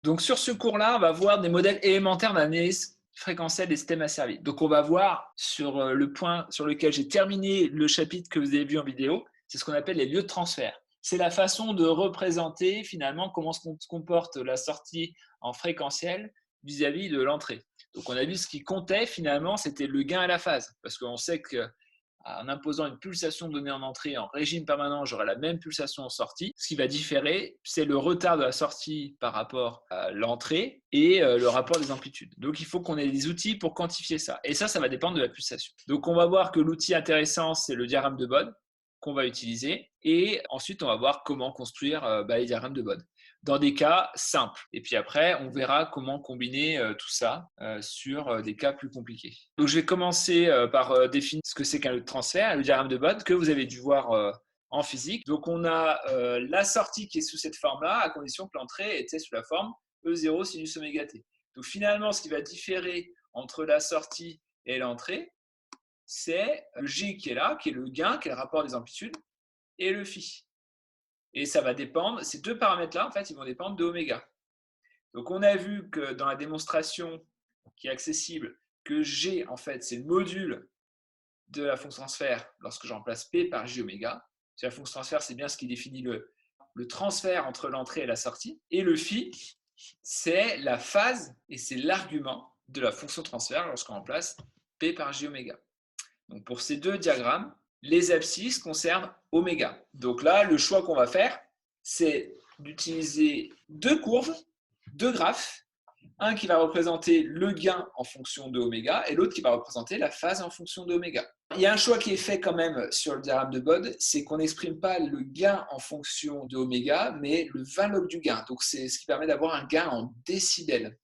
Donc sur ce cours-là, on va voir des modèles élémentaires d'analyse fréquentielle des systèmes asservis. Donc on va voir sur le point sur lequel j'ai terminé le chapitre que vous avez vu en vidéo, c'est ce qu'on appelle les lieux de transfert. C'est la façon de représenter finalement comment se comporte la sortie en fréquentiel vis-à-vis de l'entrée. Donc on a vu ce qui comptait finalement, c'était le gain à la phase, parce qu'on sait que en imposant une pulsation donnée en entrée en régime permanent, j'aurai la même pulsation en sortie. Ce qui va différer, c'est le retard de la sortie par rapport à l'entrée et le rapport des amplitudes. Donc, il faut qu'on ait des outils pour quantifier ça. Et ça va dépendre de la pulsation. Donc, on va voir que l'outil intéressant, c'est le diagramme de Bode qu'on va utiliser. Et ensuite, on va voir comment construire les diagrammes de Bode dans des cas simples. Et puis après, on verra comment combiner tout ça sur des cas plus compliqués. Donc, je vais commencer par définir ce que c'est qu'un transfert, le diagramme de Bode que vous avez dû voir en physique. Donc, on a la sortie qui est sous cette forme-là, à condition que l'entrée était sous la forme E0 sinus oméga t. Donc, finalement, ce qui va différer entre la sortie et l'entrée, c'est le G qui est là, qui est le gain, qui est le rapport des amplitudes, et le phi. Et ça va dépendre, ces deux paramètres-là, en fait, ils vont dépendre de oméga. Donc, on a vu que dans la démonstration qui est accessible, que G, en fait, c'est le module de la fonction transfert lorsque je remplace P par J oméga. La fonction transfert, c'est bien ce qui définit le transfert entre l'entrée et la sortie. Et le phi, c'est la phase et c'est l'argument de la fonction transfert lorsqu'on remplace P par J oméga. Donc, pour ces deux diagrammes, les abscisses concernent oméga. Donc là, le choix qu'on va faire, c'est d'utiliser deux courbes, deux graphes, un qui va représenter le gain en fonction de oméga et l'autre qui va représenter la phase en fonction de oméga. Il y a un choix qui est fait quand même sur le diagramme de Bode, c'est qu'on n'exprime pas le gain en fonction de oméga, mais le 20 log du gain. Donc c'est ce qui permet d'avoir un gain en décibels.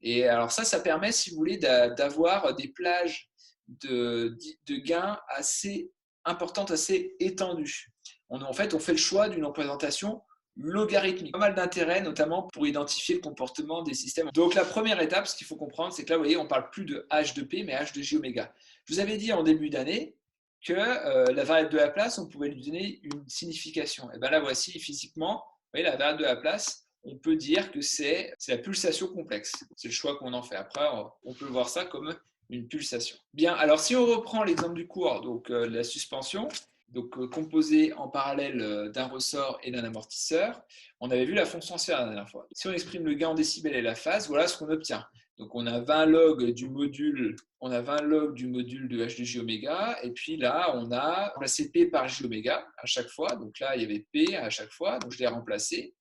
Et alors ça permet, si vous voulez, d'avoir des plages de gains assez importantes, assez étendues. En fait, on fait le choix d'une représentation logarithmique. Pas mal d'intérêt, notamment pour identifier le comportement des systèmes. Donc la première étape, ce qu'il faut comprendre, c'est que là, vous voyez, on ne parle plus de h de p, mais h de j oméga. Je vous avais dit en début d'année que la variable de Laplace, on pouvait lui donner une signification. Et bien là, voici physiquement, vous voyez, la variable de Laplace, on peut dire que c'est la pulsation complexe. C'est le choix qu'on en fait. Après, on peut voir ça comme une pulsation. Bien, alors si on reprend l'exemple du cours, donc la suspension, donc composée en parallèle d'un ressort et d'un amortisseur, on avait vu la fonction transfert la dernière fois. Si on exprime le gain en décibels et la phase, voilà ce qu'on obtient. Donc on a 20 log du module, de h de j oméga, et puis là on a remplacé p par j oméga à chaque fois. Donc là il y avait p à chaque fois, donc je l'ai remplacé.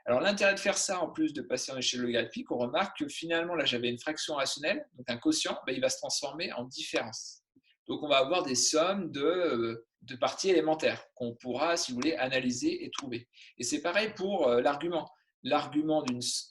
Alors l'intérêt de faire ça, en plus de passer en échelle logarithmique, on remarque que finalement là j'avais une fraction rationnelle, donc un quotient, il va se transformer en différence. Donc on va avoir des sommes de parties élémentaires qu'on pourra, si vous voulez, analyser et trouver. Et c'est pareil pour l'argument. L'argument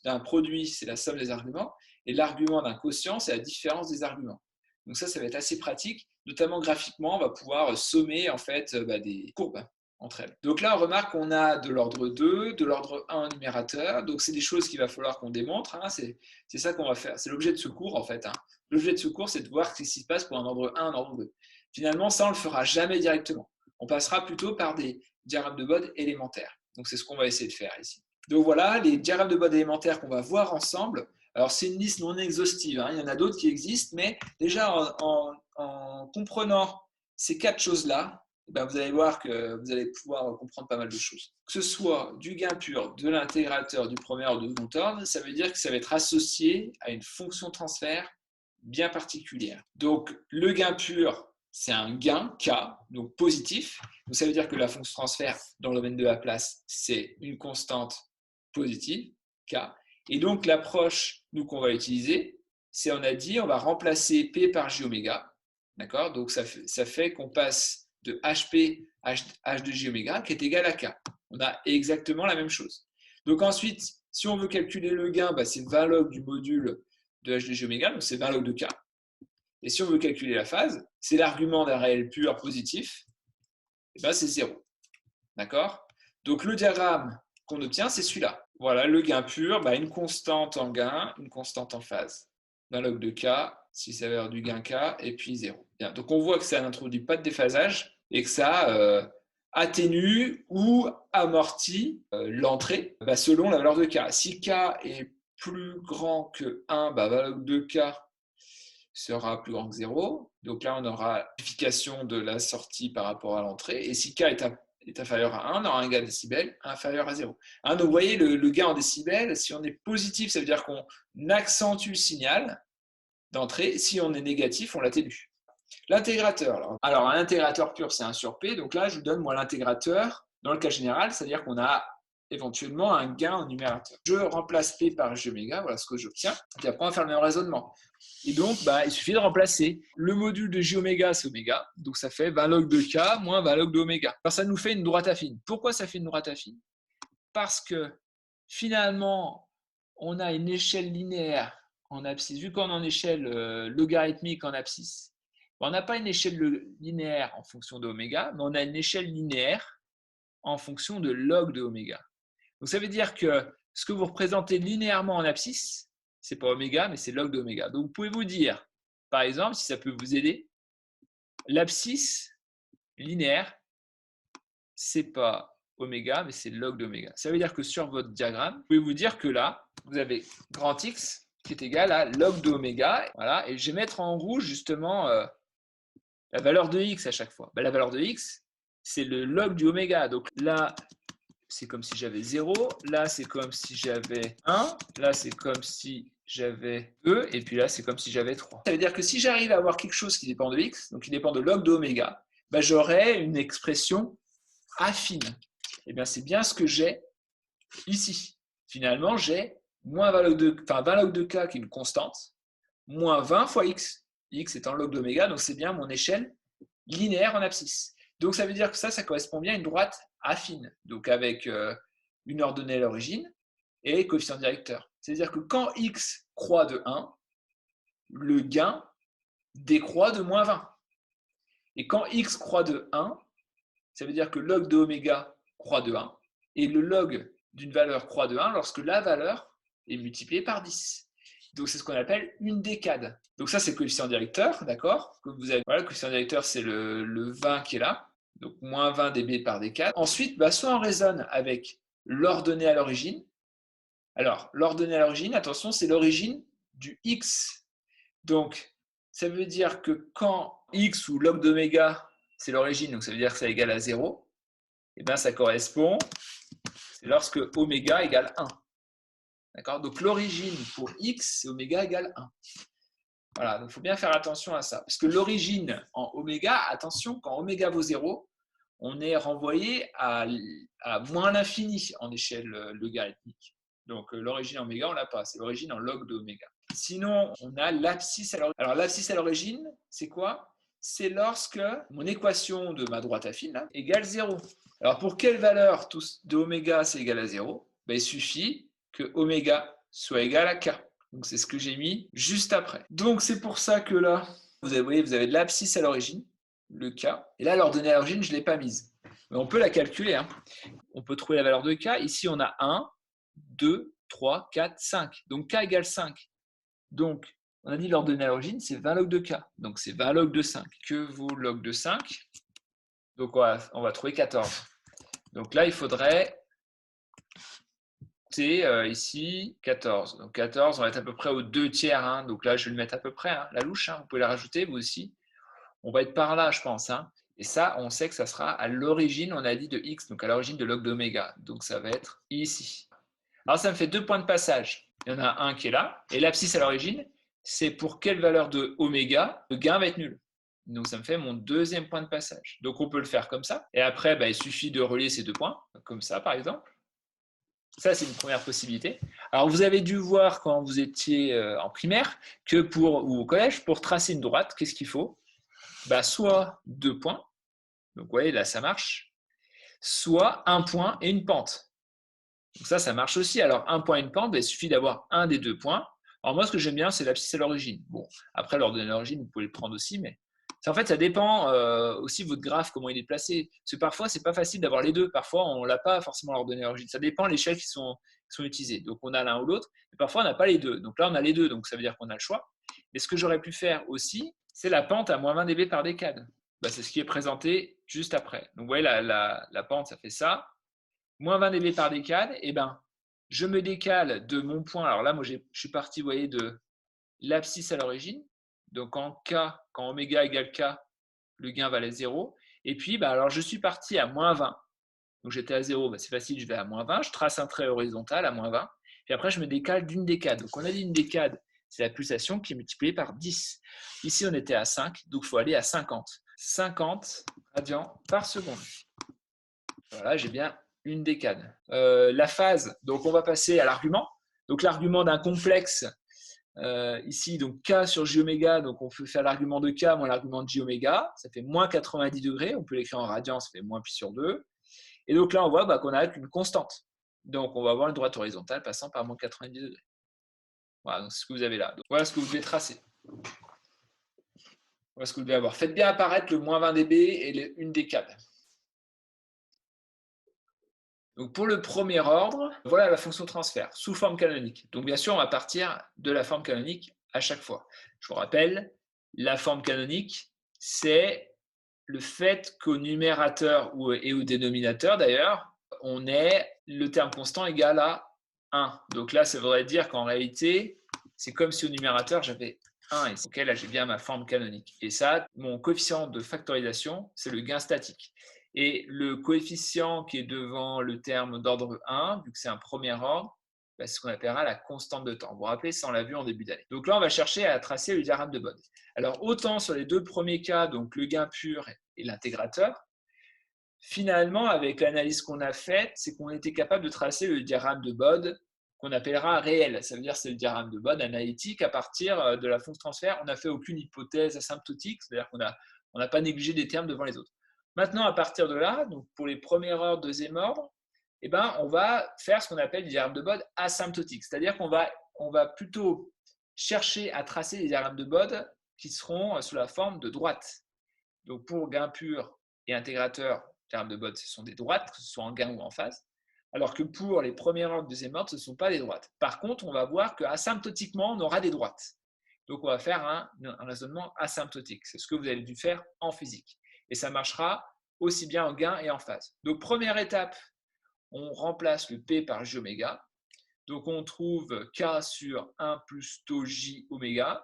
d'un produit, c'est la somme des arguments, et l'argument d'un quotient, c'est la différence des arguments. Donc ça va être assez pratique, notamment graphiquement, on va pouvoir sommer en fait des courbes entre elles. Donc là, on remarque qu'on a de l'ordre 2, de l'ordre 1 en numérateur. Donc c'est des choses qu'il va falloir qu'on démontre. C'est ça qu'on va faire. C'est l'objet de ce cours en fait. L'objet de ce cours, c'est de voir ce qui se passe pour un ordre 1, un ordre 2. Finalement, ça, on ne le fera jamais directement. On passera plutôt par des diagrammes de Bode élémentaires. Donc c'est ce qu'on va essayer de faire ici. Donc voilà, les diagrammes de Bode élémentaires qu'on va voir ensemble. Alors c'est une liste non exhaustive. Il y en a d'autres qui existent, mais déjà en comprenant ces quatre choses-là, vous allez voir que vous allez pouvoir comprendre pas mal de choses. Que ce soit du gain pur, de l'intégrateur, du premier ordre, du second ordre, ça veut dire que ça va être associé à une fonction transfert bien particulière. Donc, le gain pur, c'est un gain K, donc positif. Donc, ça veut dire que la fonction transfert dans le domaine de Laplace, c'est une constante positive, K. Et donc, l'approche qu'on va utiliser, c'est, on a dit, on va remplacer P par J oméga. D'accord? Donc, ça fait qu'on passe de HP H de J oméga qui est égal à K. On a exactement la même chose. Donc ensuite, si on veut calculer le gain, c'est 20 log du module de H de J oméga, donc c'est 20 log de K. Et si on veut calculer la phase, c'est l'argument d'un réel pur positif, et c'est 0. D'accord? Donc le diagramme qu'on obtient, c'est celui-là. Voilà, le gain pur, une constante en gain, une constante en phase. 20 log de K, si ça veut dire du gain K, et puis 0. Bien. Donc on voit que ça n'introduit pas de déphasage, et que ça atténue ou amortit l'entrée selon la valeur de k. Si k est plus grand que 1, la valeur de k sera plus grand que 0. Donc là, on aura l'amplification de la sortie par rapport à l'entrée. Et si k est inférieur à 1, on aura un gain décibel inférieur à 0. Donc vous voyez, le gain en décibels, si on est positif, ça veut dire qu'on accentue le signal d'entrée. Si on est négatif, on l'atténue. L'intégrateur. Alors, un intégrateur pur, c'est 1 sur P. Donc là, je vous donne moi l'intégrateur dans le cas général, c'est-à-dire qu'on a éventuellement un gain en numérateur. Je remplace P par J oméga, voilà ce que j'obtiens. Et après, on va faire le même raisonnement. Et donc, il suffit de remplacer. Le module de J oméga, c'est oméga. Donc, ça fait 20 log de K moins 20 log de oméga. Alors, ça nous fait une droite affine. Pourquoi ça fait une droite affine? Parce que finalement, on a une échelle linéaire en abscisse. Vu qu'on est en échelle logarithmique en abscisse, on n'a pas une échelle linéaire en fonction de oméga, mais on a une échelle linéaire en fonction de log de oméga. Donc ça veut dire que ce que vous représentez linéairement en abscisse, c'est pas oméga, mais c'est log de oméga. Donc vous pouvez vous dire, par exemple, si ça peut vous aider, l'abscisse linéaire, c'est pas oméga, mais c'est log d'oméga. Ça veut dire que sur votre diagramme, vous pouvez vous dire que là, vous avez grand X qui est égal à log d'oméga. Voilà, et je vais mettre en rouge justement la valeur de X à chaque fois. La valeur de X, c'est le log du oméga. Donc là, c'est comme si j'avais 0. Là, c'est comme si j'avais 1. Là, c'est comme si j'avais 2. Et puis là, c'est comme si j'avais 3. Ça veut dire que si j'arrive à avoir quelque chose qui dépend de X, donc qui dépend de log d'oméga, j'aurai une expression affine. Et bien, c'est bien ce que j'ai ici. Finalement, j'ai moins 20 log de K qui est une constante, moins 20 fois X. X étant log d'oméga, donc c'est bien mon échelle linéaire en abscisse. Donc ça veut dire que ça correspond bien à une droite affine, donc avec une ordonnée à l'origine et coefficient directeur. C'est-à-dire que quand X croît de 1, le gain décroît de moins 20. Et quand X croît de 1, ça veut dire que log de oméga croît de 1, et le log d'une valeur croît de 1 lorsque la valeur est multipliée par 10. Donc c'est ce qu'on appelle une décade. Donc ça c'est le coefficient directeur, d'accord? Voilà, le coefficient directeur c'est le 20 qui est là, donc moins 20 dB par décade. Ensuite, soit on raisonne avec l'ordonnée à l'origine. Alors l'ordonnée à l'origine, attention, c'est l'origine du X. Donc ça veut dire que quand X ou log d'oméga c'est l'origine, donc ça veut dire que ça égale à 0, et bien ça correspond, c'est lorsque oméga égale 1. D'accord? Donc l'origine pour X, c'est oméga égale 1. Voilà, donc il faut bien faire attention à ça. Parce que l'origine en oméga, attention, quand oméga vaut 0, on est renvoyé à moins l'infini en échelle logarithmique. Donc l'origine en oméga, on ne l'a pas, c'est l'origine en log d'oméga. Sinon, on a l'abscisse à l'origine. Alors l'abscisse à l'origine, c'est quoi? C'est lorsque mon équation de ma droite affine là, égale 0. Alors pour quelle valeur de oméga c'est égal à 0? Il suffit que oméga soit égal à k. Donc c'est ce que j'ai mis juste après. Donc c'est pour ça que là, vous avez de l'abscisse à l'origine, le k. Et là, l'ordonnée à l'origine, je ne l'ai pas mise. Mais on peut la calculer. Hein. On peut trouver la valeur de k. Ici, on a 1, 2, 3, 4, 5. Donc k égale 5. Donc, on a dit l'ordonnée à l'origine, c'est 20 log de k. Donc, c'est 20 log de 5. Que vaut log de 5? Donc, on va trouver 14. Donc là, il faudrait ici 14. Donc 14, on va être à peu près aux 2 tiers. Hein. Donc là, je vais le mettre à peu près, hein, la louche. Hein. Vous pouvez la rajouter, vous aussi. On va être par là, je pense. Hein. Et ça, on sait que ça sera à l'origine, on a dit de x, donc à l'origine de log d'oméga. Donc ça va être ici. Alors ça me fait 2 points de passage. Il y en a un qui est là. Et l'abscisse à l'origine, c'est pour quelle valeur de oméga le gain va être nul. Donc ça me fait mon deuxième point de passage. Donc on peut le faire comme ça. Et après, il suffit de relier ces 2 points, comme ça par exemple. Ça, c'est une première possibilité. Alors, vous avez dû voir quand vous étiez en primaire ou au collège, pour tracer une droite, qu'est-ce qu'il faut? Soit 2 points, donc vous voyez, là, ça marche, soit 1 point et une pente. Donc ça marche aussi. Alors, 1 point et une pente, il suffit d'avoir un des 2 points. Alors, moi, ce que j'aime bien, c'est l'abscisse à l'origine. Bon, après, l'ordonnée à l'origine, vous pouvez le prendre aussi, mais en fait, ça dépend aussi de votre graphe, comment il est placé. Parce que parfois, ce n'est pas facile d'avoir les deux. Parfois, on n'a pas forcément l'ordonnée à l'origine. Ça dépend de l'échelle qui sont utilisées. Donc, on a l'un ou l'autre. Et parfois, on n'a pas les deux. Donc là, on a les deux. Donc, ça veut dire qu'on a le choix. Mais ce que j'aurais pu faire aussi, c'est la pente à moins 20 dB par décade. C'est ce qui est présenté juste après. Donc, vous voyez, la pente, ça fait ça. Moins 20 dB par décade, et ben, je me décale de mon point. Alors là, moi, je suis parti, vous voyez, de l'abscisse à l'origine. Donc, en K, quand oméga égale K, le gain valait 0. Et puis, bah, alors, je suis parti à moins 20. Donc, j'étais à 0, bah, c'est facile, je vais à moins 20. Je trace un trait horizontal à moins 20. Puis après, je me décale d'une décade. Donc, on a dit une décade, c'est la pulsation qui est multipliée par 10. Ici, on était à 5, donc il faut aller à 50. 50 radians par seconde. Voilà, j'ai bien une décade. La phase, donc on va passer à l'argument. Donc l'argument d'un complexe, ici, donc K sur J oméga, donc on peut faire l'argument de K moins l'argument de J oméga, ça fait moins 90 degrés, on peut l'écrire en radians, ça fait moins pi sur 2. Et donc là, on voit qu'on n'a qu'une constante. Donc on va avoir une droite horizontale passant par moins 90 degrés. Voilà, donc c'est ce que vous avez là. Donc, voilà ce que vous devez tracer. Voilà ce que vous devez avoir. Faites bien apparaître le moins 20 dB et une décade. Donc pour le premier ordre, voilà la fonction transfert sous forme canonique. Donc bien sûr, on va partir de la forme canonique à chaque fois. Je vous rappelle, la forme canonique, c'est le fait qu'au numérateur et au dénominateur d'ailleurs, on ait le terme constant égal à 1. Donc là, ça voudrait dire qu'en réalité, c'est comme si au numérateur, j'avais 1 ici. Ok, là, j'ai bien ma forme canonique. Et ça, mon coefficient de factorisation, c'est le gain statique. Et le coefficient qui est devant le terme d'ordre 1, vu que c'est un premier ordre, c'est ce qu'on appellera la constante de temps. Vous vous rappelez, ça on l'a vu en début d'année. Donc là, on va chercher à tracer le diagramme de Bode. Alors, autant sur les deux premiers cas, donc le gain pur et l'intégrateur, finalement, avec l'analyse qu'on a faite, c'est qu'on était capable de tracer le diagramme de Bode qu'on appellera réel. Ça veut dire que c'est le diagramme de Bode analytique à partir de la fonction transfert. On n'a fait aucune hypothèse asymptotique, c'est-à-dire qu'on n'a pas négligé des termes devant les autres. Maintenant, à partir de là, donc pour les premiers ordres, deuxième ordre, eh ben, on va faire ce qu'on appelle le diagramme de Bode asymptotique. C'est-à-dire qu'on va plutôt chercher à tracer les diagrammes de Bode qui seront sous la forme de droites. Donc pour gain pur et intégrateur, diagramme de Bode, ce sont des droites, que ce soit en gain ou en phase. Alors que pour les premiers ordres, deuxième ordre, ce ne sont pas des droites. Par contre, on va voir qu'asymptotiquement, on aura des droites. Donc on va faire un raisonnement asymptotique. C'est ce que vous avez dû faire en physique. Et ça marchera aussi bien en gain et en phase. Donc première étape, on remplace le P par J oméga. Donc on trouve K sur 1 plus tau J oméga.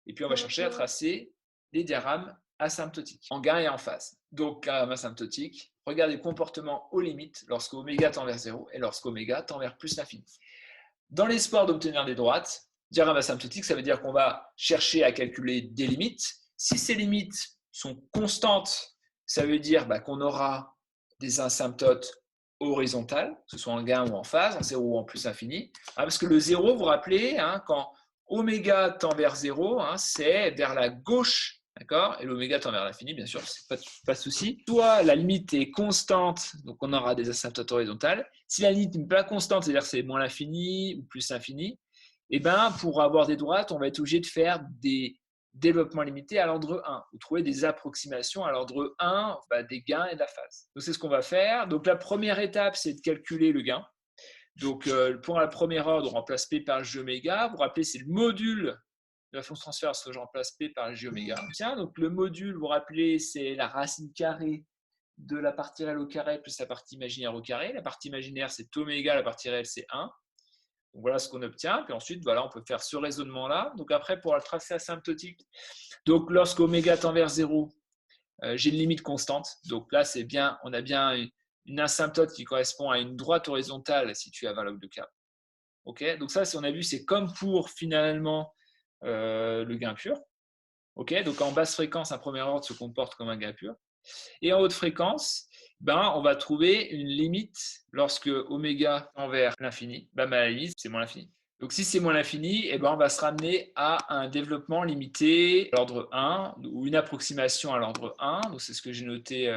Et puis on va chercher à tracer les diagrammes asymptotiques, en gain et en phase. Donc diagramme asymptotique, regardez le comportement aux limites lorsque oméga tend vers 0 et lorsque oméga tend vers plus l'infini. Dans l'espoir d'obtenir des droites, diagramme asymptotique, ça veut dire qu'on va chercher à calculer des limites. Si ces limites sont constantes, ça veut dire qu'on aura des asymptotes horizontales, que ce soit en gain ou en phase, en 0 ou en plus infini. Parce que le 0, vous vous rappelez, quand oméga tend vers 0, c'est vers la gauche, d'accord? Et l'oméga tend vers l'infini, bien sûr, c'est pas de souci. Soit la limite est constante, donc on aura des asymptotes horizontales. Si la limite n'est pas constante, c'est-à-dire que c'est moins l'infini ou plus l'infini, et pour avoir des droites, on va être obligé de faire des développement limité à l'ordre 1. Vous trouvez des approximations à l'ordre 1 des gains et de la phase. Donc c'est ce qu'on va faire. Donc la première étape, c'est de calculer le gain. Donc pour la première ordre, on remplace P par J oméga. Vous vous rappelez, c'est le module de la fonction transfert, ce que je remplace P par J oméga. Tiens, donc le module, vous vous rappelez, c'est la racine carrée de la partie réelle au carré plus la partie imaginaire au carré. La partie imaginaire, c'est oméga, la partie réelle, c'est 1. Donc voilà ce qu'on obtient. Puis ensuite, voilà, on peut faire ce raisonnement-là. Donc après, pour le tracé asymptotique, donc lorsque oméga tend vers 0, j'ai une limite constante. Donc là, c'est bien, on a bien une asymptote qui correspond à une droite horizontale située à 20 log de K. Ok, donc ça, on a vu, c'est comme pour finalement le gain pur. Ok, donc en basse fréquence, un premier ordre se comporte comme un gain pur. Et en haute fréquence, on va trouver une limite lorsque oméga tend vers l'infini. Ma limite, c'est moins l'infini. Donc si c'est moins l'infini, on va se ramener à un développement limité à l'ordre 1 ou une approximation à l'ordre 1. Donc c'est ce que j'ai noté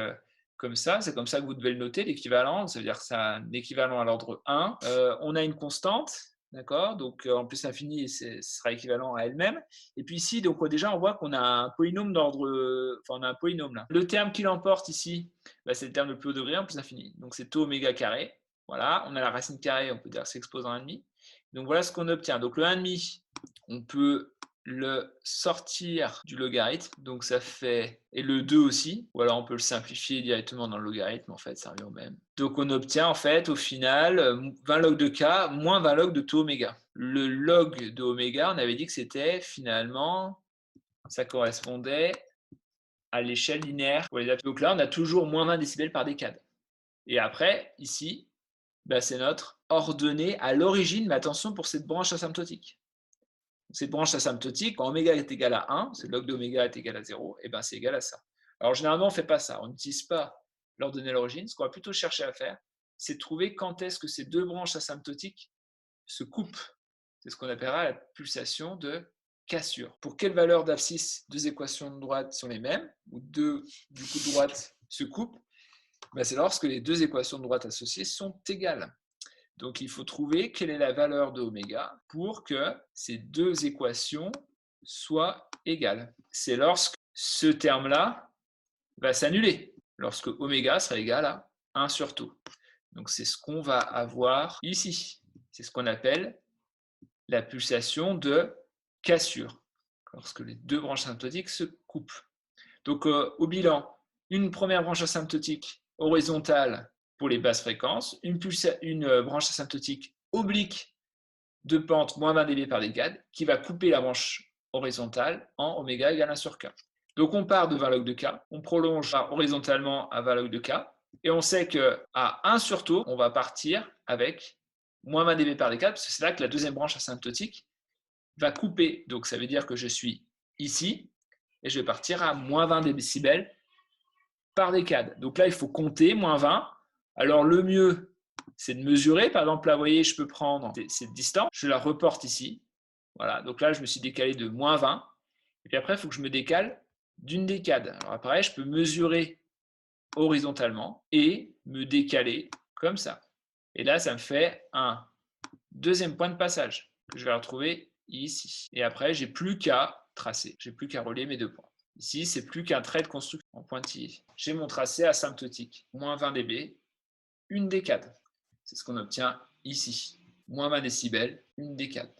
comme ça. C'est comme ça que vous devez le noter, l'équivalent. Ça veut dire que c'est un équivalent à l'ordre 1. On a une constante. D'accord, donc en plus l'infini sera équivalent à elle-même. Et puis ici, donc déjà on voit qu'on a un polynôme d'ordre, on a un polynôme là. Le terme qui l'emporte ici, c'est le terme le plus haut degré en plus l'infini. Donc c'est tau oméga carré. Voilà, on a la racine carrée, on peut dire que c'est exposant à 1,5. Donc voilà ce qu'on obtient. Donc le 1,5, on peut le sortir du logarithme, donc ça fait, et le 2 aussi, ou alors on peut le simplifier directement dans le logarithme, en fait, ça revient au même. Donc on obtient en fait au final 20 log de k moins 20 log de taux oméga. Le log de oméga, on avait dit que c'était finalement, ça correspondait à l'échelle linéaire pour les Donc là, on a toujours moins 20 décibels par décade. Et après, ici, bah, c'est notre ordonnée à l'origine, mais attention pour cette branche asymptotique. Cette branche asymptotique, quand oméga est égal à 1, c'est log d'oméga est égal à 0, et ben c'est égal à ça. Alors généralement, on ne fait pas ça, on n'utilise pas l'ordonnée à l'origine. Ce qu'on va plutôt chercher à faire, c'est de trouver quand est-ce que ces deux branches asymptotiques se coupent. C'est ce qu'on appellera la pulsation de cassure. Pour quelle valeur d'abscisse deux équations de droite sont les mêmes, ou deux du coup de droite se coupent, ben c'est lorsque les deux équations de droite associées sont égales. Donc, il faut trouver quelle est la valeur de oméga pour que ces deux équations soient égales. C'est lorsque ce terme-là va s'annuler, lorsque oméga sera égal à 1 sur tau. Donc, c'est ce qu'on va avoir ici. C'est ce qu'on appelle la pulsation de cassure, lorsque les deux branches asymptotiques se coupent. Donc, au bilan, une première branche asymptotique horizontale pour les basses fréquences, une branche asymptotique oblique de pente moins 20 dB par décade qui va couper la branche horizontale en oméga égale 1 sur k. Donc on part de 20 log de k, on prolonge horizontalement à 20 log de k, et on sait qu'à 1 sur tau, on va partir avec moins 20 dB par décade, parce que c'est là que la deuxième branche asymptotique va couper. Donc ça veut dire que je suis ici, et je vais partir à moins 20 décibels par décade. Donc là, il faut compter, moins 20. Alors le mieux, c'est de mesurer. Par exemple, là, vous voyez, je peux prendre cette distance, je la reporte ici. Voilà, donc là, je me suis décalé de moins 20. Et puis après, il faut que je me décale d'une décade. Alors après, je peux mesurer horizontalement et me décaler comme ça. Et là, ça me fait un deuxième point de passage que je vais retrouver ici. Et après, j'ai plus qu'à tracer. J'ai plus qu'à relier mes deux points. Ici, c'est plus qu'un trait de construction en pointillé. J'ai mon tracé asymptotique, moins 20 dB, une décade. C'est ce qu'on obtient ici. Moins 20 décibels, une décade.